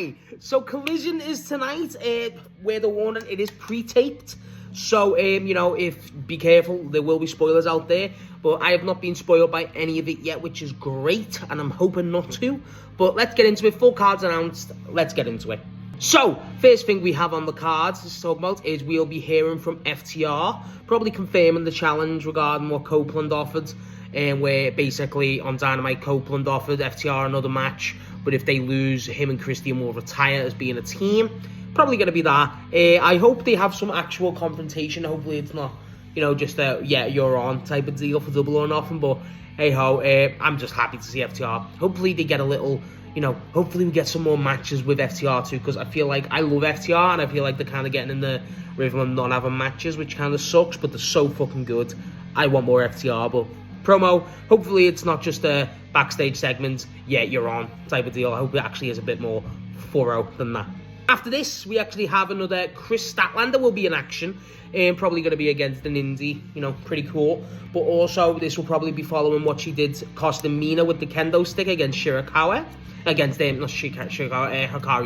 Right, so Collision is tonight. Where the warning, it is pre-taped. So, be careful, there will be spoilers out there. But I have not been spoiled by any of it yet, which is great, and I'm hoping not to. But let's get into it. Full cards announced. Let's get into it. So, first thing we have on the cards to talk about is we'll be hearing from FTR, probably confirming the challenge regarding what Copeland offered, and where basically on Dynamite Copeland offered FTR another match, but if they lose, him and Christian will retire as being a team. Probably going to be that. I hope they have some actual confrontation. Hopefully it's not, just a, yeah, you're on type of deal for Double or Nothing, but hey-ho, I'm just happy to see FTR. Hopefully they get a little... hopefully we get some more matches with FTR too, because I feel like I love FTR, and I feel like they're kind of getting in the rhythm of not having matches, which kind of sucks, but they're so fucking good. I want more FTR, but promo, hopefully it's not just a backstage segment, yeah, you're on type of deal. I hope it actually is a bit more thorough than that. After this, we actually have another Chris Statlander will be in action, and probably going to be against an indie, pretty cool. But also, this will probably be following what she did, costing Mina with the kendo stick against Shirakawa. Against Hikaru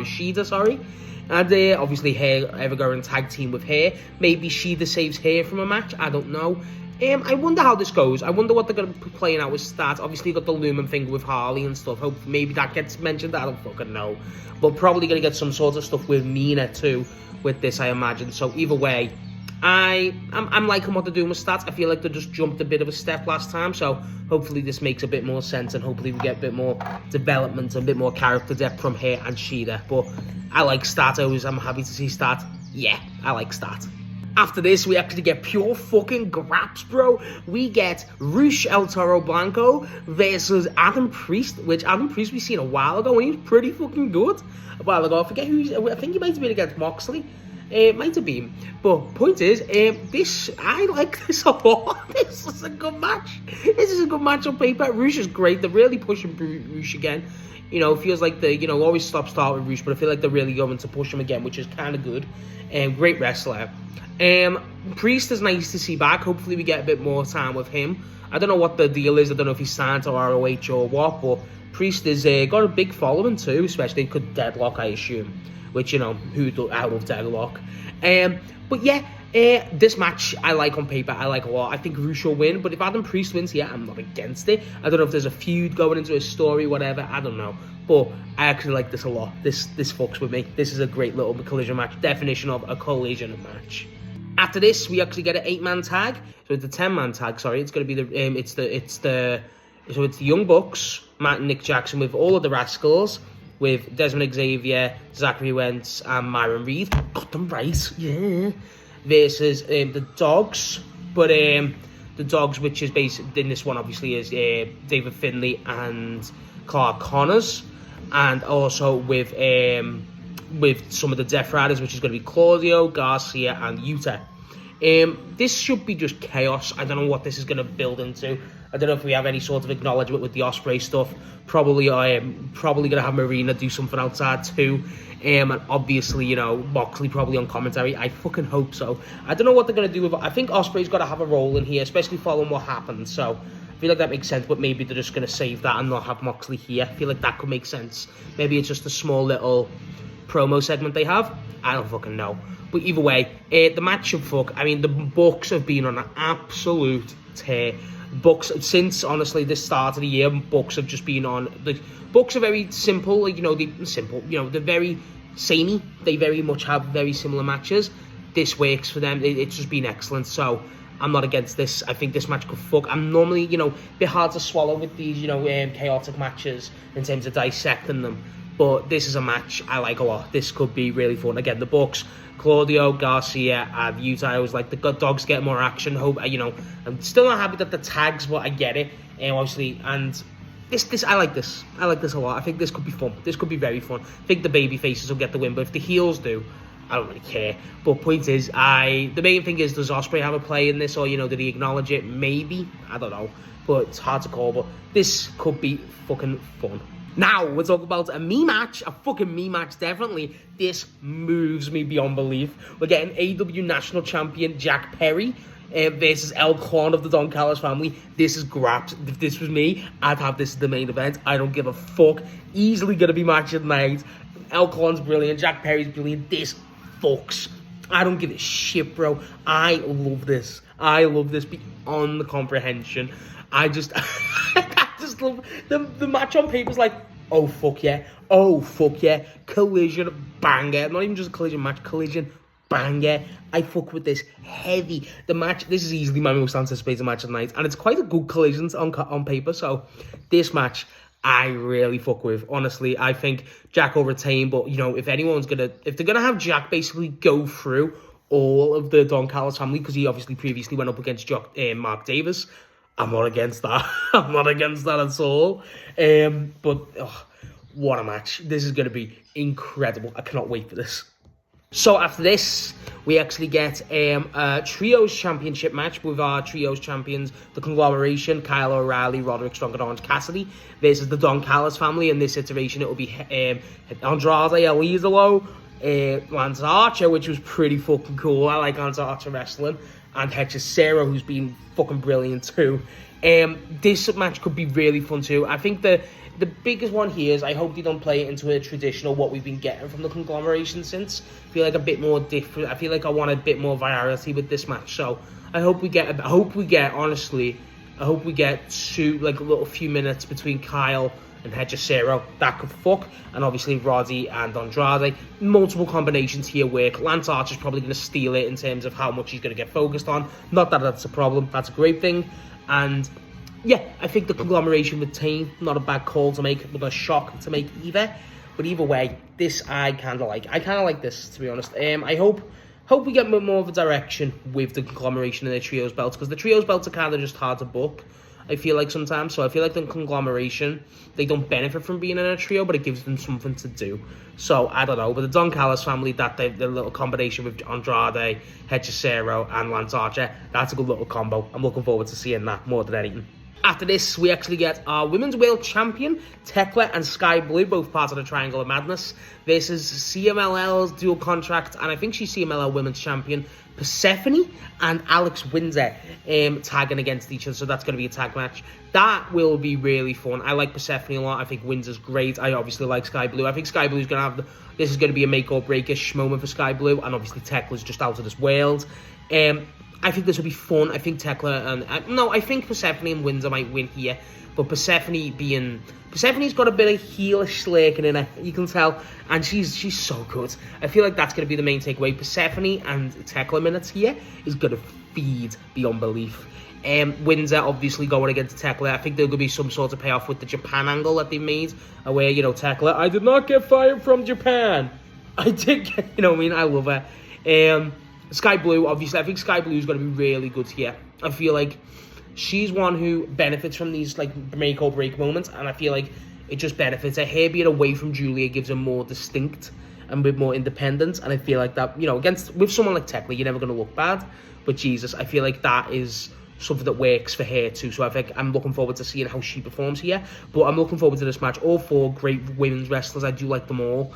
Shida, sorry. And obviously her ever going tag team with her. Maybe Shida saves her from a match, I don't know. I wonder how this goes. I wonder what they're going to be playing out with stats. Obviously, you got the Lumen thing with Harley and stuff. Hope maybe that gets mentioned. I don't fucking know. But probably going to get some sort of stuff with Mina too with this, I imagine. So either way, I'm liking what they're doing with stats. I feel like they just jumped a bit of a step last time. So hopefully this makes a bit more sense, and hopefully we get a bit more development and a bit more character depth from her and Shida. But I like stat. I'm happy to see stat. Yeah, I like stat. After this, we actually get pure fucking graps, bro. We get Rush El Toro Blanco versus Adam Priest, which Adam Priest we seen a while ago, and he was pretty fucking good a while ago. I think he might have been against Moxley. It might have been. But point is, I like this a lot. This is a good match. This is a good match on paper. Rush is great. They're really pushing Rush again. Feels like they, always start with Rush, but I feel like they're really going to push him again, which is kind of good. Great wrestler. Priest is nice to see back. Hopefully we get a bit more time with him. I don't know what the deal is. I don't know if he's signed to ROH or what, but Priest is got a big following too, especially because Deadlock, I assume. Which, I love Deadlock. But yeah, this match I like on paper. I like a lot. I think Rush will win, but if Adam Priest wins, yeah, I'm not against it. I don't know if there's a feud going into a story, whatever. I don't know. But I actually like this a lot. This fucks with me. This is a great little collision match. Definition of a collision match. After this, we actually get an 8-man tag. So it's a 10-man tag. Sorry, it's going to be it's the Young Bucks, Matt and Nick Jackson with all of the Rascals, with Desmond Xavier, Zachary Wentz, and Myron Reed. Got them right, yeah. Versus the Dogs, but the Dogs, which is based in this one, obviously, is David Finlay and Clark Connors, and also with some of the Death Riders, which is going to be Claudio, Garcia, and Yuta. This should be just chaos. I don't know what this is going to build into. I don't know if we have any sort of acknowledgement with the Ospreay stuff. Probably going to have Marina do something outside too. And obviously, Moxley probably on commentary. I fucking hope so. I don't know what they're going to do with it. I think Ospreay's got to have a role in here, especially following what happened. So I feel like that makes sense, but maybe they're just going to save that and not have Moxley here. I feel like that could make sense. Maybe it's just a small little promo segment they have. I don't fucking know. But either way, the match should fuck. I mean, the Bucks have been on an absolute tear. Bucks, since honestly the start of the year, Bucks have just been on. The Bucks are very simple, they're very samey. They very much have very similar matches. This works for them. It's just been excellent. So I'm not against this. I think this match could fuck. I'm normally, a bit hard to swallow with these, chaotic matches in terms of dissecting them. But this is a match I like a lot. This could be really fun. Again, the Bucks, Claudio, Garcia, and Yuta. I was like, the Dogs get more action. I'm still not happy that the tags, but I get it. And obviously, and this, I like this. I like this a lot. I think this could be fun. This could be very fun. I think the baby faces will get the win, but if the heels do, I don't really care. But point is, the main thing is, does Ospreay have a play in this, or did he acknowledge it? Maybe, I don't know. But it's hard to call. But this could be fucking fun. Now, we're talking about a fucking me match, definitely. This moves me beyond belief. We're getting AEW National Champion Jack Perry versus El Clan of the Don Callis family. This is graps. If this was me, I'd have this as the main event. I don't give a fuck. Easily going to be match of the night. El Colon's brilliant. Jack Perry's brilliant. This fucks. I don't give a shit, bro. I love this. I love this beyond the comprehension. I just love the match on paper's like, oh fuck yeah, Collision banger. Not even just a collision match, Collision banger. I fuck with this heavy. The match, this is easily my most anticipated match of the night, and it's quite a good collision on paper. So this match, I really fuck with. Honestly, I think Jack will retain, but if they're gonna have Jack basically go through all of the Don Callis family, because he obviously previously went up against Mark Davis, I'm not against that. I'm not against that at all. But what a match. This is going to be incredible. I cannot wait for this. So after this, we actually get a Trios Championship match with our Trios champions, the Conglomeration, Kyle O'Reilly, Roderick Strong, and Orange Cassidy. This is the Don Callis family. In this iteration, it will be Andrade El Idolo, Lance Archer, which was pretty fucking cool. I like Lance Archer wrestling. And Hechicero, who's been fucking brilliant too. This match could be really fun too. I think the biggest one here is I hope they don't play it into a traditional what we've been getting from the Conglomeration since. I feel like a bit more different. I feel like I want a bit more variety with this match. So I hope we get two, like a little few minutes between Kyle and Hechicero. That could fuck. And obviously Roddy and Andrade. Multiple combinations here work. Lance Archer's probably going to steal it in terms of how much he's going to get focused on. Not that that's a problem. That's a great thing. And yeah, I think the Conglomeration retain. Not a bad call to make. Not a shock to make either. But either way, this I kind of like. I kind of like this, to be honest. I hope we get more of a direction with the Conglomeration and the Trios belts. Because the Trios belts are kind of just hard to book, I feel like sometimes. So I feel like the Conglomeration, they don't benefit from being in a trio, but it gives them something to do. So I don't know. But the Don Callis family, the little combination with Andrade, Hechicero, and Lance Archer, that's a good little combo. I'm looking forward to seeing that more than anything. After this, we actually get our Women's World Champion, Tekla and Sky Blue, both part of the Triangle of Madness. This is CMLL's dual contract, and I think she's CMLL Women's Champion, Persephone and Alex Windsor tagging against each other, so that's going to be a tag match. That will be really fun. I like Persephone a lot. I think Windsor's great. I obviously like Sky Blue. I think Sky Blue's going to have this is going to be a make or break-ish moment for Sky Blue, and obviously Tekla's just out of this world. I think this will be fun. I think Tekla and I think Persephone and Windsor might win here, but Persephone's got a bit of heelish slurking in her, you can tell, and she's so good. I feel like that's going to be the main takeaway. Persephone and Tekla minutes here is going to feed beyond belief. Windsor obviously going against Tekla. I think there's going to be some sort of payoff with the Japan angle that they made, where Tekla, I did not get fired from Japan. I did get, I love her. Sky Blue, obviously, I think Sky Blue is going to be really good here. I feel like she's one who benefits from these make or break moments, and I feel like it just benefits her. Her being away from Julia gives her more distinct and a bit more independence, and I feel like that, with someone like Tekla, you're never going to look bad, but Jesus, I feel like that is something that works for her too, so I think I'm looking forward to seeing how she performs here, but I'm looking forward to this match. All four great women's wrestlers, I do like them all,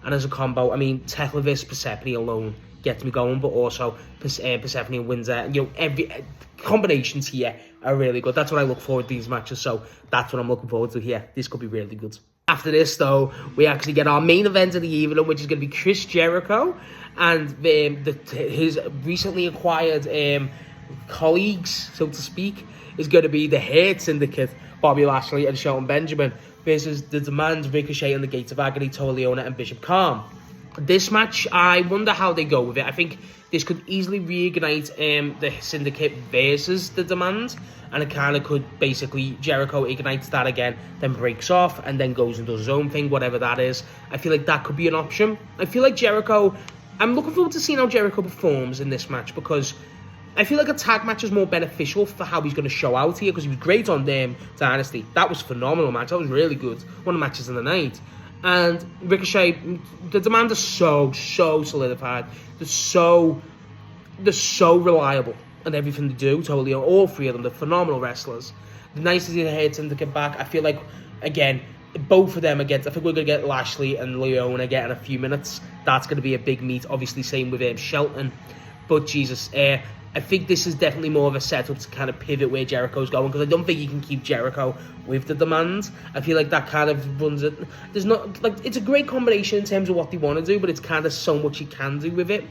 and as a combo, Tekla vs Persephone alone gets me going, but also Persephone and Windsor, every combinations here are really good. That's what I look forward to these matches, so that's what I'm looking forward to here. This could be really good. After this, though, we actually get our main event of the evening, which is going to be Chris Jericho and his recently acquired colleagues, so to speak, is going to be the Hurt Syndicate, Bobby Lashley and Shelton Benjamin, versus the Demands, Ricochet and the Gates of Agony, Toa Leona and Bishop Khan. This match, I wonder how they go with it. I think this could easily reignite the Syndicate versus the Demands, and it kind of could basically, Jericho ignites that again, then breaks off, and then goes and does his own thing, whatever that is. I feel like that could be an option. I feel like I'm looking forward to seeing how Jericho performs in this match, because I feel like a tag match is more beneficial for how he's going to show out here, because he was great on Dynasty. That was a phenomenal match. That was really good. One of the matches of the night. And Ricochet, the Demand is so solidified. They're so reliable in everything they do. Totally, all three of them, they're phenomenal wrestlers. The nice to see the Hurt Syndicate back. I feel like, again, both of them against, I think we're going to get Lashley and Leona getting a few minutes. That's going to be a big meet. Obviously, same with Shelton. But Jesus, I think this is definitely more of a setup to kind of pivot where Jericho's going, because I don't think you can keep Jericho with the demands. I feel like that kind of runs it. There's not, like, it's a great combination in terms of what they want to do, but it's kind of so much you can do with it.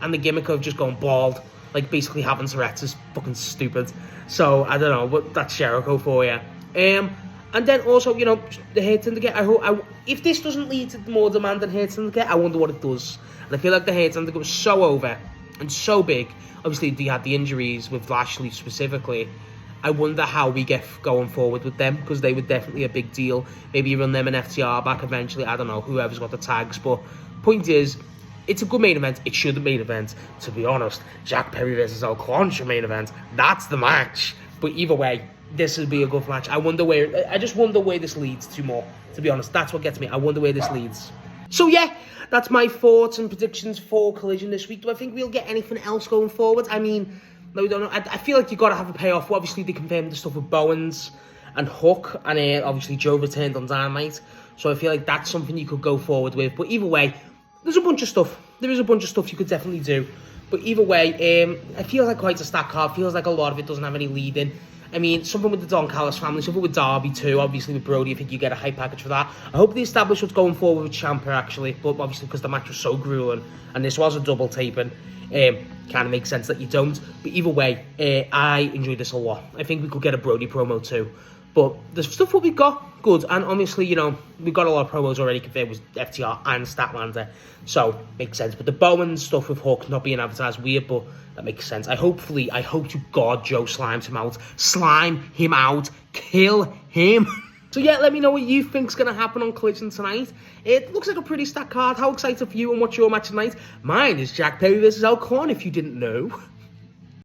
And the gimmick of just going bald, like basically having Tourette's, is fucking stupid. So I don't know, but that's Jericho for you. And then also, you know, the Hurt Syndicate. If this doesn't lead to more demand than Hurt Syndicate, I wonder what it does. And I feel like the Hurt Syndicate was so over and so big. Obviously, they had the injuries with Lashley specifically. I wonder how we get going forward with them, because they were definitely a big deal. Maybe you run them and FTR back eventually. I don't know, whoever's got the tags. But point is, it's a good main event. It should have main event, to be honest. Jack Perry versus O'Con should main event. That's the match. But either way, this would be a good match. I just wonder where this leads to more, to be honest. That's what gets me. I wonder where this leads. So yeah, that's my thoughts and predictions for Collision this week. Do I think we'll get anything else going forward? I mean, no, we don't know. I feel like you've got to have a payoff. Well, obviously, they confirmed the stuff with Bowens and Hook, and obviously Joe returned on Dynamite. So I feel like that's something you could go forward with. But either way, there's a bunch of stuff. There is a bunch of stuff you could definitely do. But either way, it feels like quite a stacked card. Feels like a lot of it doesn't have any lead in. I mean, something with the Don Callis family, something with Darby too. Obviously with Brody, I think you get a hype package for that. I hope they establish what's going forward with Ciampa actually, but obviously because the match was so grueling and this was a double taping, kind of makes sense that you don't. But either way, I enjoyed this a lot. I think we could get a Brody promo too. But the stuff what we got, good. And obviously, you know, we got a lot of promos already confirmed with FTR and Statlander. So, makes sense. But the Bowen stuff with Hook not being advertised, weird, but that makes sense. I hope to God Joe slimes him out. Slime him out. Kill him. So yeah, let me know what you think's going to happen on Collision tonight. It looks like a pretty stacked card. How excited for you, and what's your match tonight? Mine is Jack Perry versus O'Con, if you didn't know.